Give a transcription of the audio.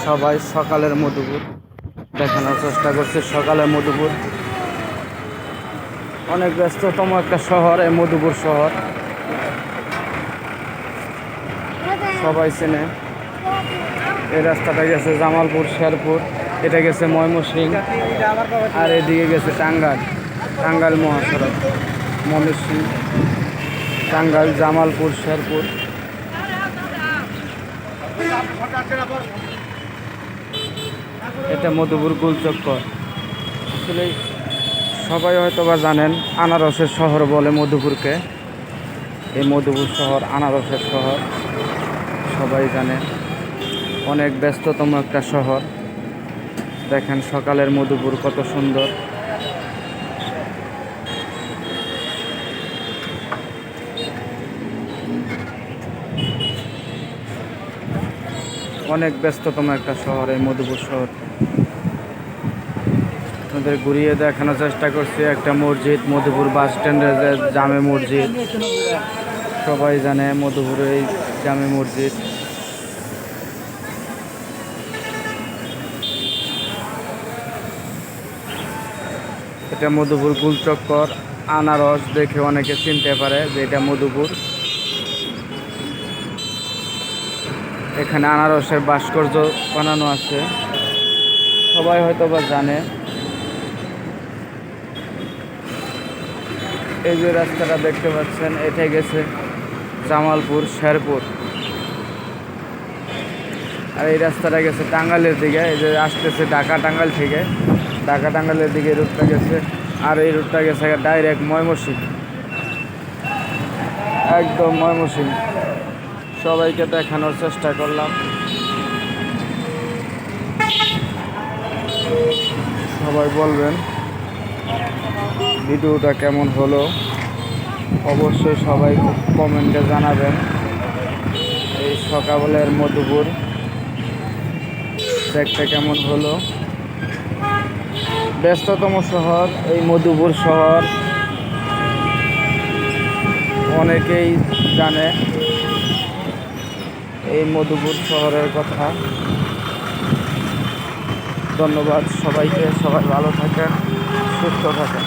সবাই সকালের মধুপুর দেখানোর চেষ্টা করছে। সকালের মধুপুর অনেক ব্যস্ততম একটা শহর, এই মধুপুর শহর সবাই চেনে। এই রাস্তাটা গেছে জামালপুর, শেরপুর, এটা গেছে ময়মনসিংহ, আর এদিকে গেছে টাঙ্গাইল মহাসড়ক, ময়মনসিংহ, টাঙ্গাইল, জামালপুর, শেরপুর। এটা মধুপুর গোলচক্কর। আসলে সবাই হয়তো বা জানেন আনারসের শহর বলে মধুপুরকে। এই মধুপুর শহর আনারসের শহর, সবাই জানে। অনেক ব্যস্ততম একটা শহর। দেখেন সকালের মধুপুর কত সুন্দর। অনেক ব্যস্ততম একটা শহর এই মধুপুর শহর। আপনাদের ঘুরিয়ে দেখানোর চেষ্টা করছি একটা মসজিদ, মধুপুর বাস স্ট্যান্ডের যে জামে মসজিদ, সবাই জানে মধুপুর এই জামে মসজিদ। এটা মধুপুর গোলচক্কর। আনারস দেখে অনেকে চিনতে পারে যে এটা মধুপুর। এখানে আনারসের ভাস্কর্য বানানো আছে, সবাই হয়তো বা জানে। এই যে রাস্তাটা দেখতে পাচ্ছেন, এটাই গেছে জামালপুর, শেরপুর। আর এই রাস্তাটা গেছে টাঙ্গাইলের দিকে। এই যে আসতেছে ঢাকা টাঙ্গাইল থেকে, ঢাকা টাঙ্গাইলের দিকে রুটটা গেছে। আর এই রুটটা গেছে ডাইরেক্ট ময়মনসিংহ, একদম ময়মনসিংহ। সবাইকে দেখানোর চেষ্টা করলাম। সবাই বলবেন ভিডিওটা কেমন হলো, অবশ্যই সবাই কমেন্টে জানাবেন। এই সকালের মধুপুর দেখতে কেমন হলো। ব্যস্ততম শহর এই মধুপুর শহর, অনেকেই জানে এই মধুপুর শহরের কথা। ধন্যবাদ সবাইকে, সবাই ভালো থাকেন, সুস্থ থাকেন।